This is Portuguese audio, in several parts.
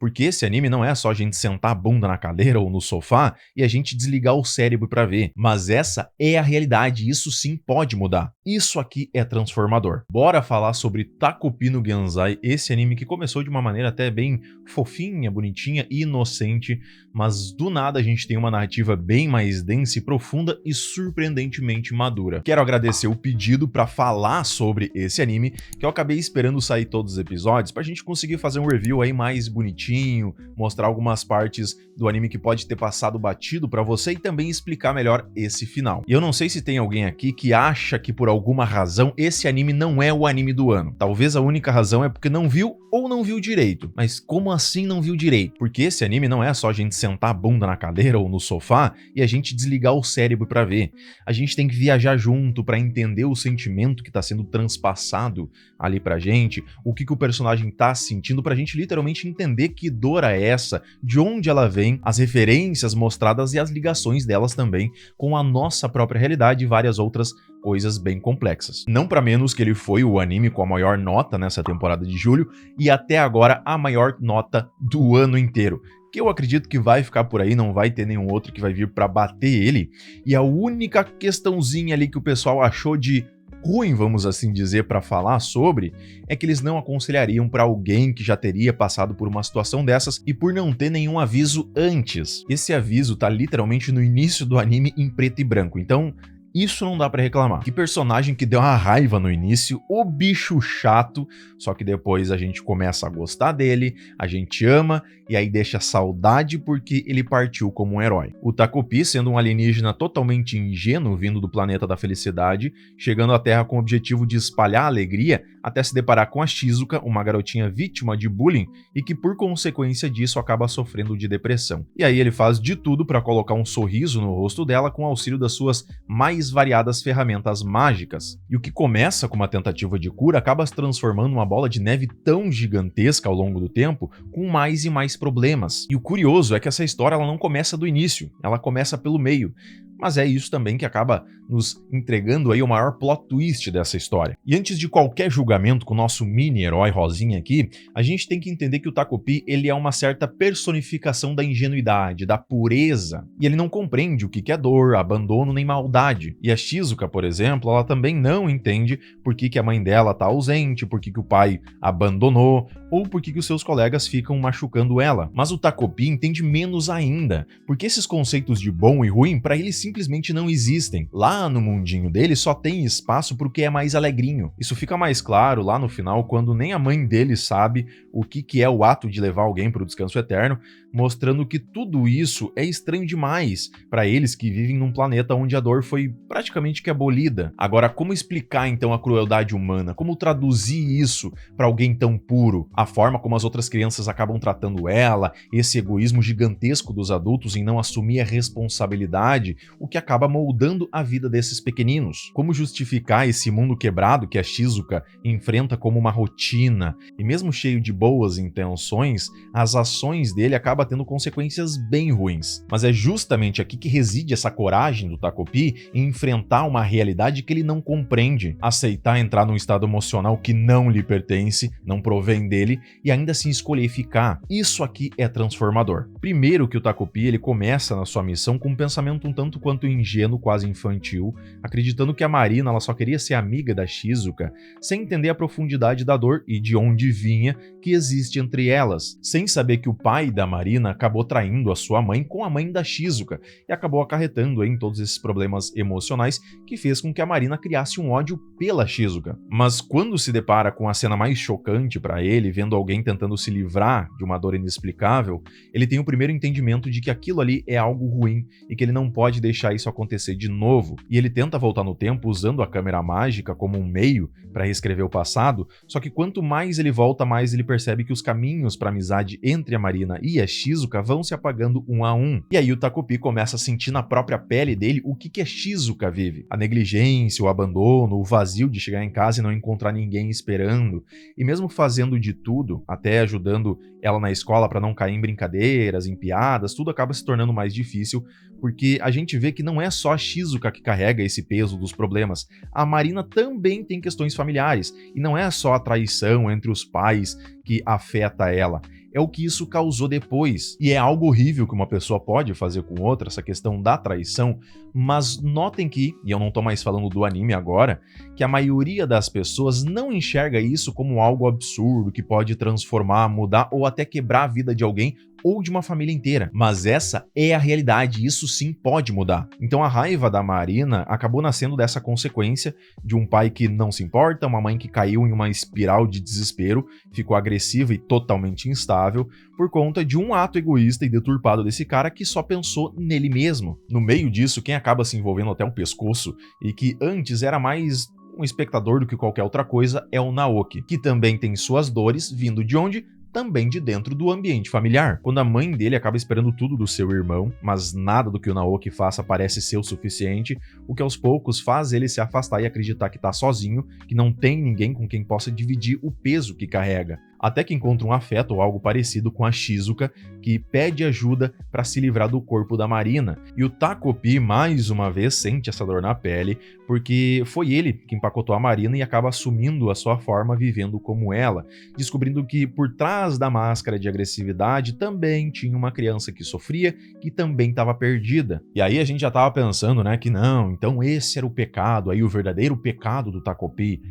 Porque esse anime não é só a gente sentar a bunda na cadeira ou no sofá e a gente desligar o cérebro pra ver, mas essa é a realidade e isso sim pode mudar. Isso aqui é transformador. Bora falar sobre Takopi no Genzai, esse anime que começou de uma maneira até bem fofinha, bonitinha e inocente, mas do nada a gente tem uma narrativa bem mais densa e profunda e surpreendentemente madura. Quero agradecer o pedido pra falar sobre esse anime, que eu acabei esperando sair todos os episódios pra gente conseguir fazer um review aí mais bonitinho, mostrar algumas partes do anime que pode ter passado batido pra você e também explicar melhor esse final. E eu não sei se tem alguém aqui que acha que por alguma razão esse anime não é o anime do ano. Talvez a única razão é porque não viu ou não viu direito. Mas como assim não viu direito? Porque esse anime não é só a gente sentar a bunda na cadeira ou no sofá e a gente desligar o cérebro pra ver. A gente tem que viajar junto pra entender o sentimento que tá sendo transpassado ali pra gente, o que o personagem tá sentindo, pra gente literalmente entender que dor é essa, de onde ela vem, as referências mostradas e as ligações delas também com a nossa própria realidade e várias outras coisas bem complexas. Não pra menos que ele foi o anime com a maior nota nessa temporada de julho e até agora a maior nota do ano inteiro, que eu acredito que vai ficar por aí, não vai ter nenhum outro que vai vir pra bater ele. E a única questãozinha ali que o pessoal achou de ruim, vamos assim dizer, pra falar sobre, é que eles não aconselhariam pra alguém que já teria passado por uma situação dessas e por não ter nenhum aviso antes. Esse aviso tá literalmente no início do anime em preto e branco, então isso não dá pra reclamar. Que personagem que deu uma raiva no início, o bicho chato, só que depois a gente começa a gostar dele, a gente ama, e aí deixa saudade porque ele partiu como um herói. O Takopi, sendo um alienígena totalmente ingênuo vindo do planeta da felicidade, chegando à Terra com o objetivo de espalhar alegria, até se deparar com a Shizuka, uma garotinha vítima de bullying, e que por consequência disso acaba sofrendo de depressão. E aí ele faz de tudo pra colocar um sorriso no rosto dela com o auxílio das suas mais variadas ferramentas mágicas. E o que começa com uma tentativa de cura acaba se transformando numa bola de neve tão gigantesca ao longo do tempo, com mais e mais problemas. E o curioso é que essa história ela não começa do início, ela começa pelo meio. Mas é isso também que acaba nos entregando aí o maior plot twist dessa história. E antes de qualquer julgamento com o nosso mini-herói rosinha aqui, a gente tem que entender que o Takopi ele é uma certa personificação da ingenuidade, da pureza, e ele não compreende o que é dor, abandono nem maldade. E a Shizuka, por exemplo, ela também não entende por que a mãe dela tá ausente, por que o pai abandonou, ou por que os seus colegas ficam machucando ela. Mas o Takopi entende menos ainda, porque esses conceitos de bom e ruim para ele simplesmente não existem. Lá no mundinho dele só tem espaço pro que é mais alegrinho. Isso fica mais claro lá no final, quando nem a mãe dele sabe o que é o ato de levar alguém para o descanso eterno, mostrando que tudo isso é estranho demais para eles que vivem num planeta onde a dor foi praticamente que abolida. Agora, como explicar então a crueldade humana? Como traduzir isso para alguém tão puro? A forma como as outras crianças acabam tratando ela, esse egoísmo gigantesco dos adultos em não assumir a responsabilidade, o que acaba moldando a vida desses pequeninos. Como justificar esse mundo quebrado que a Shizuka enfrenta como uma rotina? E mesmo cheio de boas intenções, as ações dele acabam tendo consequências bem ruins. Mas é justamente aqui que reside essa coragem do Takopi em enfrentar uma realidade que ele não compreende, aceitar entrar num estado emocional que não lhe pertence, não provém dele, e ainda assim escolher ficar. Isso aqui é transformador. Primeiro que o Takopi ele começa na sua missão com um pensamento um tanto quanto ingênuo, quase infantil, acreditando que a Marina ela só queria ser amiga da Shizuka, sem entender a profundidade da dor e de onde vinha que existe entre elas, sem saber que o pai da Marina acabou traindo a sua mãe com a mãe da Shizuka e acabou acarretando em todos esses problemas emocionais que fez com que a Marina criasse um ódio pela Shizuka. Mas quando se depara com a cena mais chocante para ele, vendo alguém tentando se livrar de uma dor inexplicável, ele tem o primeiro entendimento de que aquilo ali é algo ruim e que ele não pode deixar isso acontecer de novo. E ele tenta voltar no tempo usando a câmera mágica como um meio para reescrever o passado, só que quanto mais ele volta, mais ele percebe que os caminhos para amizade entre a Marina e a Shizuka vão se apagando um a um. E aí o Takopi começa a sentir na própria pele dele o que a Shizuka vive. A negligência, o abandono, o vazio de chegar em casa e não encontrar ninguém esperando. E mesmo fazendo de tudo, até ajudando ela na escola para não cair em brincadeiras, em piadas, tudo acaba se tornando mais difícil, porque a gente vê vê que não é só a Shizuka que carrega esse peso dos problemas. A Marina também tem questões familiares, e não é só a traição entre os pais que afeta ela. É o que isso causou depois. E é algo horrível que uma pessoa pode fazer com outra, essa questão da traição, mas notem que, e eu não tô mais falando do anime agora, que a maioria das pessoas não enxerga isso como algo absurdo que pode transformar, mudar ou até quebrar a vida de alguém ou de uma família inteira. Mas essa é a realidade, isso sim pode mudar. Então a raiva da Marina acabou nascendo dessa consequência de um pai que não se importa, uma mãe que caiu em uma espiral de desespero, ficou agressiva e totalmente instável, por conta de um ato egoísta e deturpado desse cara que só pensou nele mesmo. No meio disso, quem acaba se envolvendo até o pescoço, e que antes era mais um espectador do que qualquer outra coisa, é o Naoki, que também tem suas dores vindo de onde? Também de dentro do ambiente familiar. Quando a mãe dele acaba esperando tudo do seu irmão, mas nada do que o Naoki faça parece ser o suficiente, o que aos poucos faz ele se afastar e acreditar que tá sozinho, que não tem ninguém com quem possa dividir o peso que carrega. Até que encontra um afeto ou algo parecido com a Shizuka, que pede ajuda para se livrar do corpo da Marina. E o Takopi, mais uma vez, sente essa dor na pele, porque foi ele que empacotou a Marina e acaba assumindo a sua forma, vivendo como ela, descobrindo que por trás da máscara de agressividade também tinha uma criança que sofria, que também estava perdida. E aí a gente já estava pensando, né, que não, então esse era o pecado, aí o verdadeiro pecado do Takopi.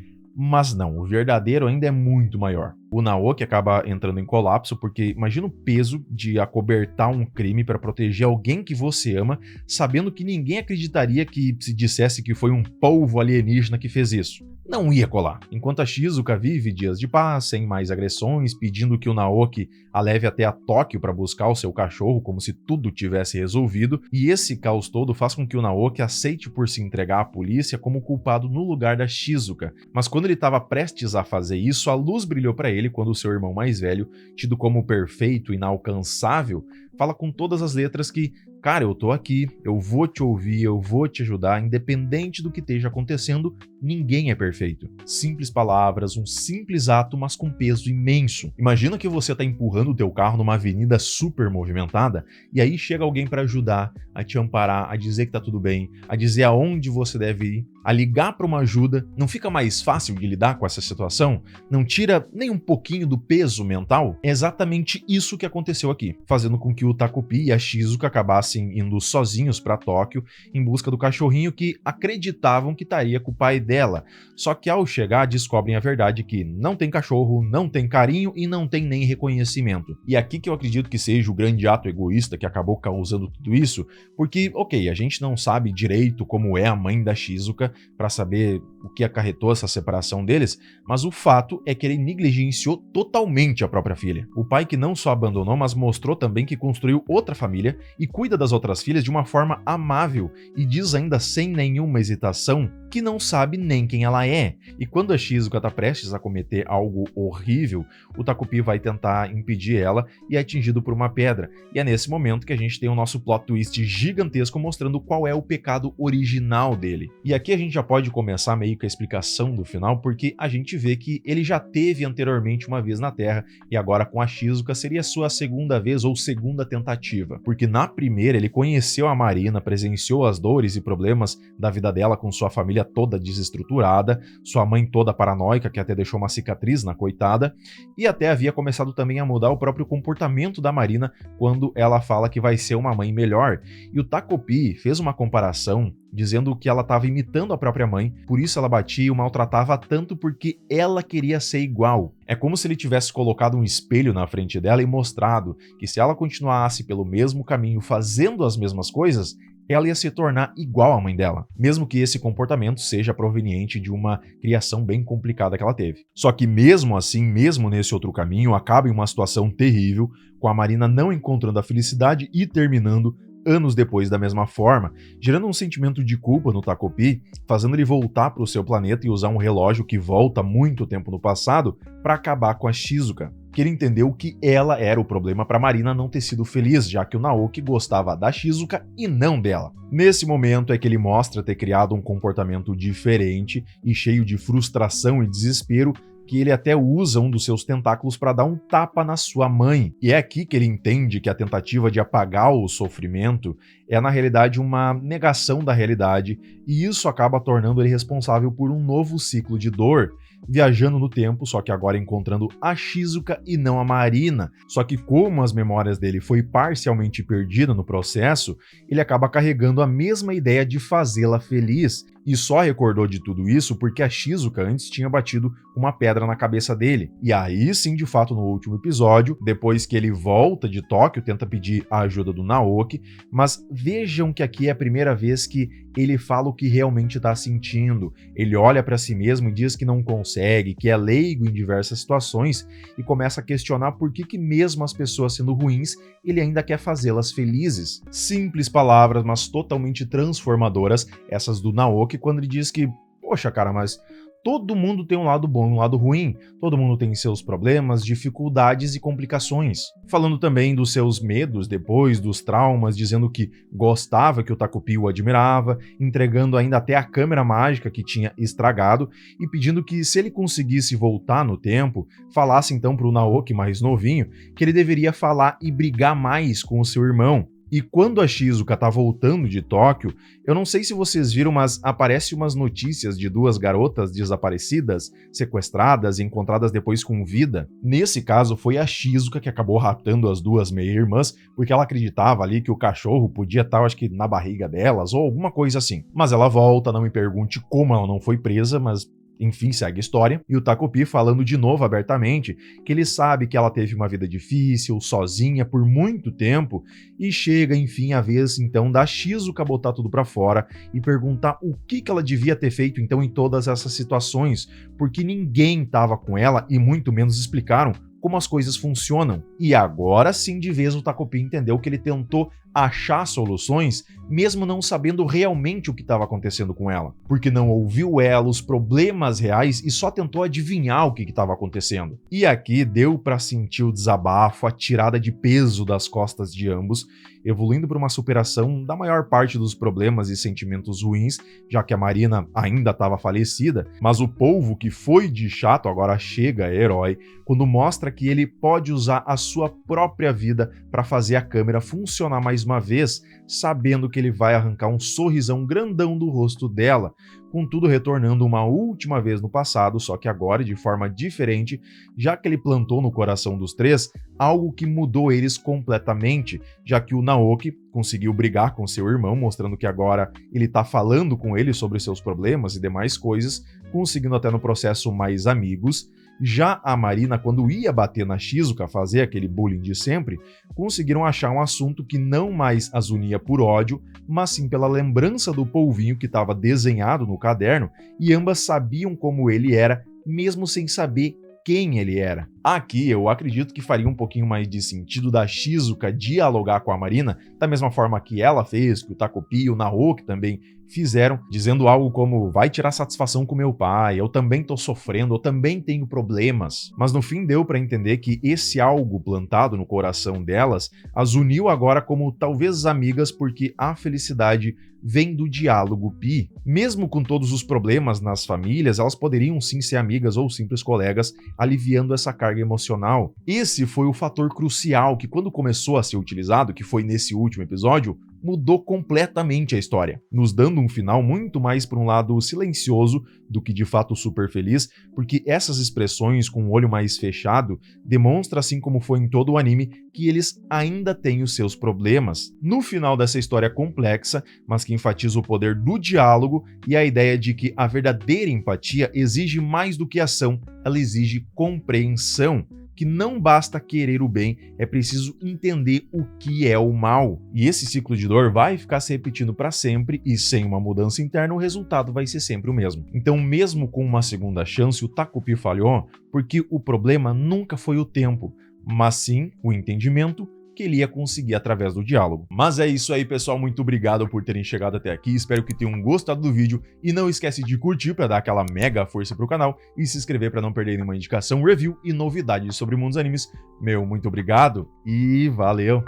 Mas não, o verdadeiro ainda é muito maior. O Naoki acaba entrando em colapso porque imagina o peso de acobertar um crime para proteger alguém que você ama, sabendo que ninguém acreditaria que se dissesse que foi um polvo alienígena que fez isso. Não ia colar. Enquanto a Shizuka vive dias de paz, sem mais agressões, pedindo que o Naoki a leve até a Tóquio para buscar o seu cachorro como se tudo tivesse resolvido, e esse caos todo faz com que o Naoki aceite por se entregar à polícia como culpado no lugar da Shizuka. Mas quando ele estava prestes a fazer isso, a luz brilhou para ele quando o seu irmão mais velho, tido como perfeito e inalcançável, fala com todas as letras que, cara, eu tô aqui, eu vou te ouvir, eu vou te ajudar, independente do que esteja acontecendo, ninguém é perfeito. Simples palavras, um simples ato, mas com peso imenso. Imagina que você tá empurrando o teu carro numa avenida super movimentada, e aí chega alguém para ajudar, a te amparar, a dizer que tá tudo bem, a dizer aonde você deve ir, a ligar para uma ajuda. Não fica mais fácil de lidar com essa situação? Não tira nem um pouquinho do peso mental? É exatamente isso que aconteceu aqui, fazendo com que o Takopi e a Shizuka acabassem indo sozinhos para Tóquio em busca do cachorrinho que acreditavam que estaria com o pai dela. Só que ao chegar descobrem a verdade que não tem cachorro, não tem carinho e não tem nem reconhecimento. E aqui que eu acredito que seja o grande ato egoísta que acabou causando tudo isso, porque, ok, a gente não sabe direito como é a mãe da Shizuka para saber o que acarretou essa separação deles, mas o fato é que ele negligenciou totalmente a própria filha. O pai que não só abandonou, mas mostrou também que construiu outra família e cuida das outras filhas de uma forma amável e diz ainda sem nenhuma hesitação que não sabe nem quem ela é. E quando a Shizuka tá prestes a cometer algo horrível, o Takopi vai tentar impedir ela e é atingido por uma pedra. E é nesse momento que a gente tem o nosso plot twist gigantesco mostrando qual é o pecado original dele. E aqui a gente já pode começar meio que a explicação do final, porque a gente vê que ele já teve anteriormente uma vez na Terra e agora com a Shizuka seria sua segunda vez ou segunda tentativa. Porque na primeira ele conheceu a Marina, presenciou as dores e problemas da vida dela com sua família toda desestruturada, sua mãe toda paranoica, que até deixou uma cicatriz na coitada, e até havia começado também a mudar o próprio comportamento da Marina quando ela fala que vai ser uma mãe melhor. E o Takopi fez uma comparação dizendo que ela estava imitando a própria mãe, por isso ela batia e o maltratava tanto porque ela queria ser igual. É como se ele tivesse colocado um espelho na frente dela e mostrado que se ela continuasse pelo mesmo caminho, fazendo as mesmas coisas, ela ia se tornar igual à mãe dela, mesmo que esse comportamento seja proveniente de uma criação bem complicada que ela teve. Só que mesmo assim, mesmo nesse outro caminho, acaba em uma situação terrível, com a Marina não encontrando a felicidade e terminando anos depois da mesma forma, gerando um sentimento de culpa no Takopi, fazendo ele voltar para o seu planeta e usar um relógio que volta muito tempo no passado para acabar com a Shizuka, que ele entendeu que ela era o problema para Marina não ter sido feliz, já que o Naoki gostava da Shizuka e não dela. Nesse momento é que ele mostra ter criado um comportamento diferente e cheio de frustração e desespero, que ele até usa um dos seus tentáculos para dar um tapa na sua mãe. E é aqui que ele entende que a tentativa de apagar o sofrimento é na realidade uma negação da realidade, e isso acaba tornando ele responsável por um novo ciclo de dor, viajando no tempo, só que agora encontrando a Shizuka e não a Marina. Só que como as memórias dele foi parcialmente perdida no processo, ele acaba carregando a mesma ideia de fazê-la feliz, e só recordou de tudo isso porque a Shizuka antes tinha batido uma pedra na cabeça dele. E aí sim, de fato, no último episódio, depois que ele volta de Tóquio, tenta pedir a ajuda do Naoki, mas vejam que aqui é a primeira vez que ele fala o que realmente está sentindo. Ele olha para si mesmo e diz que não consegue, que é leigo em diversas situações, e começa a questionar por que mesmo as pessoas sendo ruins, ele ainda quer fazê-las felizes. Simples palavras, mas totalmente transformadoras, essas do Naoki, quando ele diz que, poxa cara, mas todo mundo tem um lado bom e um lado ruim, todo mundo tem seus problemas, dificuldades e complicações. Falando também dos seus medos depois, dos traumas, dizendo que gostava que o Takupi o admirava, entregando ainda até a câmera mágica que tinha estragado e pedindo que, se ele conseguisse voltar no tempo, falasse então pro Naoki mais novinho que ele deveria falar e brigar mais com o seu irmão. E quando a Shizuka tá voltando de Tóquio, eu não sei se vocês viram, mas aparece umas notícias de duas garotas desaparecidas, sequestradas e encontradas depois com vida. Nesse caso, foi a Shizuka que acabou raptando as duas meia-irmãs, porque ela acreditava ali que o cachorro podia estar, acho que, na barriga delas, ou alguma coisa assim. Mas ela volta, não me pergunte como ela não foi presa, mas enfim, segue a história, e o Takupi falando de novo abertamente que ele sabe que ela teve uma vida difícil, sozinha, por muito tempo, e chega, enfim, a vez, então, da Shizuka botar tudo pra fora e perguntar o que ela devia ter feito, então, em todas essas situações, porque ninguém tava com ela e muito menos explicaram como as coisas funcionam. E agora sim, de vez, o Takupi entendeu que ele tentou achar soluções, mesmo não sabendo realmente o que estava acontecendo com ela, porque não ouviu ela, os problemas reais, e só tentou adivinhar o que estava acontecendo. E aqui deu para sentir o desabafo, a tirada de peso das costas de ambos, evoluindo para uma superação da maior parte dos problemas e sentimentos ruins, já que a Marina ainda estava falecida, mas o polvo que foi de chato agora chega herói, quando mostra que ele pode usar a sua própria vida para fazer a câmera funcionar mais uma vez, sabendo que ele vai arrancar um sorrisão grandão do rosto dela, contudo retornando uma última vez no passado, só que agora de forma diferente, já que ele plantou no coração dos três algo que mudou eles completamente, já que o Naoki conseguiu brigar com seu irmão, mostrando que agora ele tá falando com ele sobre seus problemas e demais coisas, conseguindo até no processo mais amigos. Já a Marina, quando ia bater na Shizuka, fazer aquele bullying de sempre, conseguiram achar um assunto que não mais as unia por ódio, mas sim pela lembrança do polvinho que estava desenhado no caderno, e ambas sabiam como ele era, mesmo sem saber quem ele era. Aqui eu acredito que faria um pouquinho mais de sentido da Shizuka dialogar com a Marina, da mesma forma que ela fez, que o Takupi e o Naoki também fizeram, dizendo algo como: vai tirar satisfação com meu pai, eu também tô sofrendo, eu também tenho problemas. Mas no fim deu para entender que esse algo plantado no coração delas as uniu agora como talvez amigas, porque a felicidade vem do diálogo Pi. Mesmo com todos os problemas nas famílias, elas poderiam sim ser amigas ou simples colegas, aliviando essa carga emocional. Esse foi o fator crucial que, quando começou a ser utilizado, que foi nesse último episódio, mudou completamente a história, nos dando um final muito mais para um lado silencioso do que de fato super feliz, porque essas expressões com o olho mais fechado demonstram, assim como foi em todo o anime, que eles ainda têm os seus problemas. No final dessa história complexa, mas que enfatiza o poder do diálogo e a ideia de que a verdadeira empatia exige mais do que ação, ela exige compreensão, que não basta querer o bem, é preciso entender o que é o mal. E esse ciclo de dor vai ficar se repetindo para sempre, e sem uma mudança interna o resultado vai ser sempre o mesmo. Então, mesmo com uma segunda chance, o Takupi falhou porque o problema nunca foi o tempo, mas sim o entendimento que ele ia conseguir através do diálogo. Mas é isso aí, pessoal, muito obrigado por terem chegado até aqui, espero que tenham gostado do vídeo, e não esquece de curtir para dar aquela mega força pro canal, e se inscrever para não perder nenhuma indicação, review e novidades sobre mundos animes. Meu muito obrigado, e valeu!